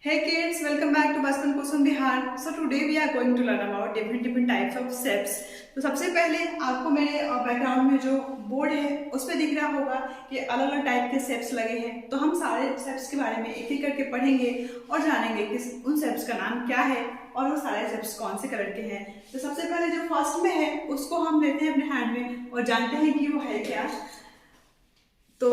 Hey kids, welcome back to Bachpan Kusum Bihar. So today we are going to learn about different types of steps. तो सबसे पहले आपको मेरे background में जो बोर्ड है उस पर दिख रहा होगा कि अलग अलग टाइप के स्टेप्स लगे हैं। तो हम सारे स्टेप्स के बारे में एक एक करके पढ़ेंगे और जानेंगे कि उन स्टेप्स का नाम क्या है और वो सारे स्टेप्स कौन से कलर के हैं। तो सबसे पहले जो फर्स्ट में है उसको हम लेते हैं अपने हैंड में और जानते हैं कि वो है क्या। तो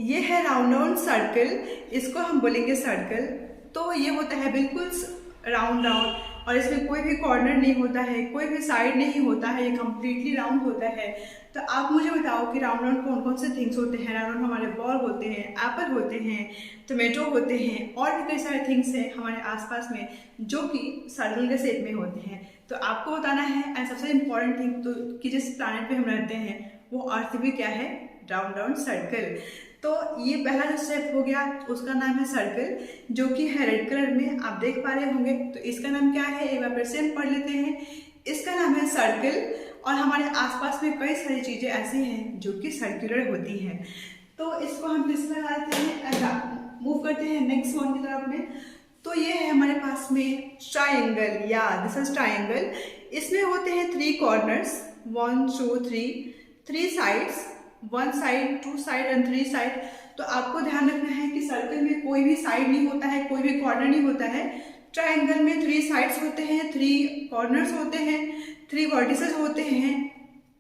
ये है राउंड राउंड सर्कल, इसको हम बोलेंगे सर्कल। तो ये होता है बिल्कुल राउंड राउंड और इसमें कोई भी कॉर्नर नहीं होता है, कोई भी साइड नहीं होता है, ये कम्प्लीटली राउंड होता है। तो आप मुझे बताओ कि राउंड राउंड कौन कौन से थिंग्स होते हैं। राउंड राउंड हमारे बॉल होते हैं, एप्पल होते हैं, टोमेटो होते हैं और भी कई सारे थिंग्स हैं हमारे आसपास में जो कि सर्कल के शेप में होते हैं। तो आपको बताना है एंड सबसे इम्पॉर्टेंट थिंग तो कि जिस प्लैनेट पे हम रहते हैं वो अर्थ भी क्या है, राउंड राउंड सर्कल। तो ये पहला जो स्टेप हो गया उसका नाम है सर्कल, जो कि है रेड कलर में, आप देख पा रहे होंगे। तो इसका नाम क्या है, एक बार फिर से हम पढ़ लेते हैं। इसका नाम है सर्कल और हमारे आसपास में कई सारी चीजें ऐसी हैं जो कि सर्कुलर होती हैं। तो इसको हम किस में लगाते हैं, मूव करते हैं नेक्स्ट वन की तरफ में। तो ये है हमारे पास में ट्राइंगल, या दिस इज ट्राइंगल। इसमें होते हैं 3 corners, 1 2 3 sides, 1 side 2 side and 3 side. तो आपको ध्यान रखना है कि सर्कल में कोई भी साइड नहीं होता है, कोई भी कॉर्नर नहीं होता है। ट्राइंगल में 3 साइड्स होते हैं, 3 कॉर्नर्स होते हैं, 3 वर्टिसेस होते हैं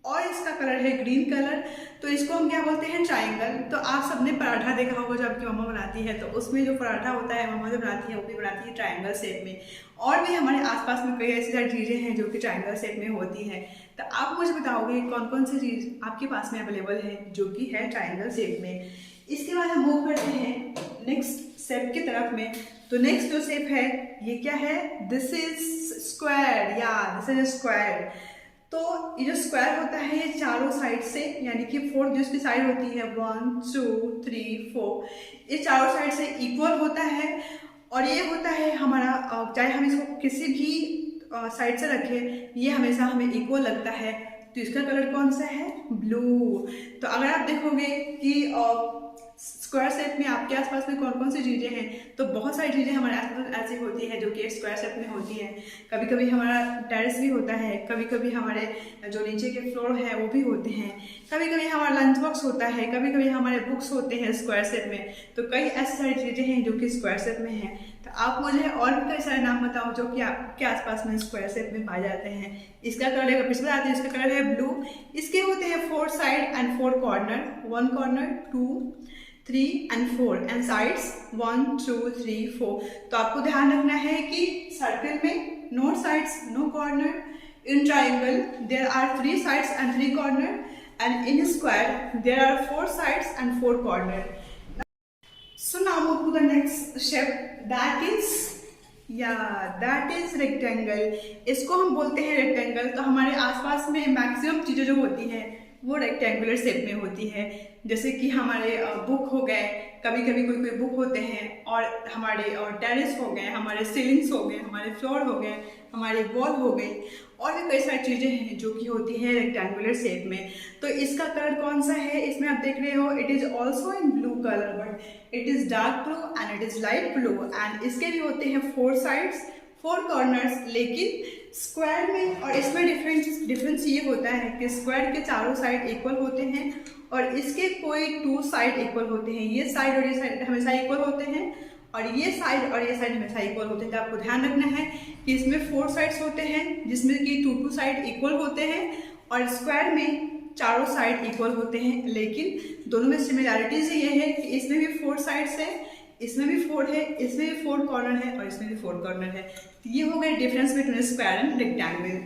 और इसका कलर है ग्रीन कलर। तो इसको हम क्या बोलते हैं, ट्राइंगल। तो आप सबने पराठा देखा होगा, जब आपकी मम्मा बनाती है तो उसमें जो पराठा होता है मम्मा जो बनाती है वो भी बनाती है ट्राइंगल शेप में। और भी हमारे आसपास में कई ऐसी सारी चीज़ें हैं जो कि ट्राइंगल शेप में होती हैं। तो आप मुझे बताओगे कौन कौन सी चीज़ आपके पास में अवेलेबल है जो कि है ट्राइंगल शेप में। इसके बाद हम मूव करते हैं नेक्स्ट शेप की तरफ में। तो नेक्स्ट जो शेप है ये क्या है, दिस इज स्क्वायर, या दिस इज स्क्वायर। तो ये जो स्क्वायर होता है ये चारों साइड से, यानी कि 4 जो इसकी साइड होती है 1 2 3 4, ये चारों साइड से इक्वल होता है। और ये होता है हमारा, चाहे हम इसको किसी भी साइड से रखें ये हमेशा हमें इक्वल लगता है। तो इसका कलर कौन सा है, ब्लू। तो अगर आप देखोगे कि स्क्वायर शेप में आपके आसपास में कौन कौन सी चीज़ें हैं, तो बहुत सारी चीज़ें हमारे आसपास ऐसी होती है जो कि स्क्वायर शेप में होती है। कभी कभी हमारा टेरेस भी होता है, कभी कभी हमारे जो नीचे के फ्लोर है वो भी होते हैं, कभी कभी हमारा लंच बॉक्स होता है, कभी कभी हमारे बुक्स होते हैं स्क्वायर शेप में। तो कई ऐसी सारी चीज़ें हैं जो कि स्क्वायर शेप में हैं। तो आप मुझे और भी कई सारे नाम बताओ जो कि आपके आसपास में स्क्वायर शेप में पाए जाते हैं। इसका कलर है, पिछले आते हैं, इसका कलर है ब्लू। इसके होते हैं 4 side and 4 corner, 1 corner 2 3 and 4 and sides 1 2 3 4। तो आपको ध्यान रखना है कि सर्कल में no sides no corner, in triangle there are 3 sides and 3 corner, and in square there are 4 sides and 4 corner। So now move to the next shape, that is rectangle। इसको हम बोलते हैं रेक्टेंगल। तो हमारे आसपास में maximum चीज़ें जो होती हैं वो रेक्टेंगुलर शेप में होती है। जैसे कि हमारे बुक हो गए, कभी कभी कोई कोई बुक होते हैं, और हमारे टेरेस हो गए, हमारे सीलिंग्स हो गए, हमारे फ्लोर हो गए, हमारी वॉल हो गई, और भी कई सारी चीज़ें हैं जो कि होती हैं रेक्टेंगुलर शेप में। तो इसका कलर कौन सा है, इसमें आप देख रहे हो, it is also in blue colour, but it is dark blue and it is light blue. And इसके भी होते हैं 4 साइड्स 4 कॉर्नर्स, लेकिन स्क्वायर में और इसमें डिफरेंस ये होता है कि स्क्वायर के चारों साइड इक्वल होते हैं और इसके कोई 2 साइड इक्वल होते हैं। ये साइड और ये साइड हमेशा इक्वल होते हैं और ये साइड और ये साइड हमेशा इक्वल होते हैं। तो आपको ध्यान रखना है कि इसमें 4 साइड्स होते हैं जिसमें कि 2 साइड इक्वल होते हैं और स्क्वायर में चारों साइड इक्वल होते हैं। लेकिन दोनों में सिमिलैरिटीज ये है कि इसमें भी 4 साइड्स है, इसमें भी 4 है, इसमें भी 4 कॉर्नर है और इसमें भी 4 कॉर्नर है। तो ये हो गए difference between square and rectangle.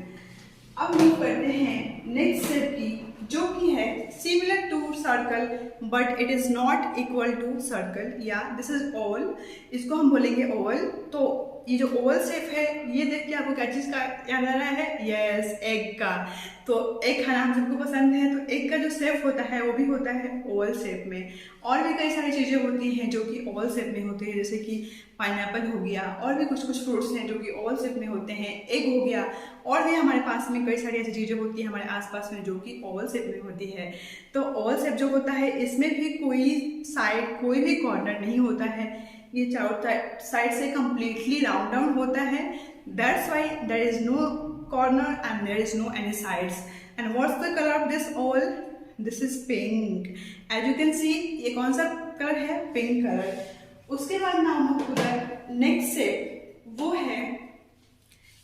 अब मूव करते हैं नेक्स्ट स्टेप की, जो कि है similar to circle but it is not equal to circle, या दिस इज ओवल। इसको हम बोलेंगे ओवल। तो ये जो ओवल शेप है ये देख के आपको क्या चीज़ का याद आ रहा है, यस, एग का। तो एग खाना हम सबको पसंद है, तो एग का जो शेप होता है वो भी होता है ओवल शेप में। और भी कई सारी चीज़ें होती हैं जो कि ओवल शेप में होती है, जैसे कि पाइनएप्पल हो गया, और भी कुछ कुछ फ्रूट्स हैं जो कि ओवल शेप में होते हैं, एग हो गया, और भी हमारे पास में कई सारी ऐसी चीज़ें होती हैं हमारे आसपास में जो कि ओवल शेप में होती है। तो ओवल शेप जो होता है इसमें भी कोई साइड कोई भी कॉर्नर नहीं होता है, ये चारों साइड से कम्प्लीटली राउंड डाउन होता है। That's why there is no corner and there is no any sides. And what's the colour of this all? This is pink. As you can see ये कौन सा कलर है? Pink colour. उसके बाद now next shape वो है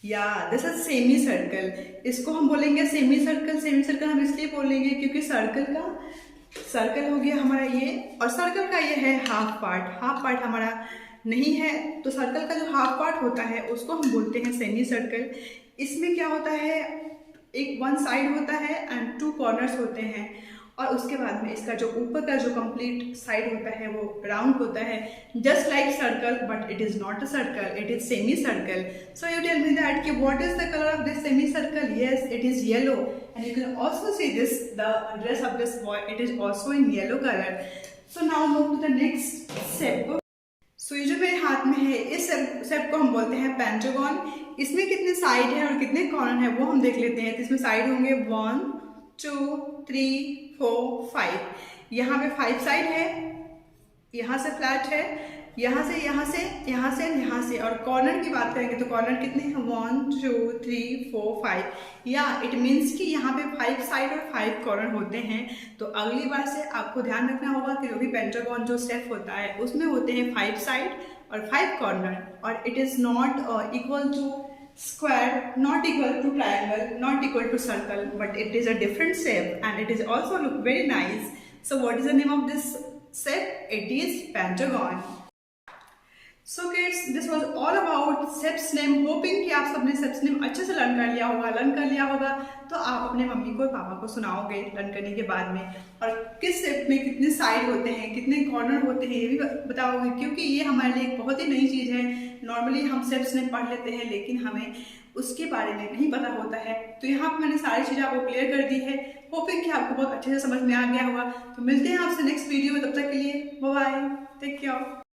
या दिस इज सेमी सर्कल। इसको हम बोलेंगे सेमी सर्कल। सेमी सर्कल हम इसलिए बोलेंगे क्योंकि सर्कल हो गया हमारा ये, और सर्कल का ये है हाफ पार्ट हमारा नहीं है, तो सर्कल का जो हाफ पार्ट होता है उसको हम बोलते हैं सेमी सर्कल। इसमें क्या होता है, एक वन साइड होता है एंड टू कॉर्नर्स होते हैं, और उसके बाद में इसका जो ऊपर का जो कंप्लीट साइड होता है वो राउंड होता है, just like circle, but it is not a circle, it is semi circle. So you tell me that कि what is the colour of this semi circle? Yes, it is yellow, and you can also see this the dress of this boy, it is also in yellow colour. So now move to the next shape. So ये जो मेरे हाथ में है इस shape को हम बोलते हैं पेंटागन। इसमें कितने साइड है और कितने कॉर्नर है वो हम देख लेते हैं। तो इसमें साइड होंगे 1 2 3 4 5। यहाँ पे 5 साइड है, यहाँ से फ्लैट है, यहाँ से यहाँ से यहाँ से यहाँ से, और कॉर्नर की बात करेंगे तो कॉर्नर कितने हैं? 1 2 3 4 5। या इट मीन्स कि यहाँ पे 5 साइड और 5 कॉर्नर होते हैं। तो अगली बार से आपको ध्यान रखना होगा कि जो भी पेंटागन जो शेप होता है उसमें होते हैं 5 साइड और 5 कॉर्नर, और it is not equal to square, not equal to triangle, not equal to circle, but it is a different shape and it is also look very nice. So what is the name of this shape? It is pentagon. So kids, this was all about shapes name. Hoping कि आप सबने shapes name अच्छे से learn कर लिया होगा तो आप अपने मम्मी को और पापा को सुनाओगे लर्न करने के बाद में, और किस शेप में कितने साइड होते हैं, कितने कॉर्नर होते हैं ये भी बताओगे, क्योंकि ये हमारे लिए एक बहुत ही नई चीज़ है। नॉर्मली हम शेप्स नेम पढ़ लेते हैं लेकिन हमें उसके बारे में नहीं पता होता है। तो यहाँ पर मैंने सारी चीज़ें आपको क्लियर कर दी है। होपिंग कि आपको बहुत अच्छे से समझ में आ गया होगा। तो मिलते हैं आपसे नेक्स्ट वीडियो में, तब तक के लिए बाय बाय, टेक केयर।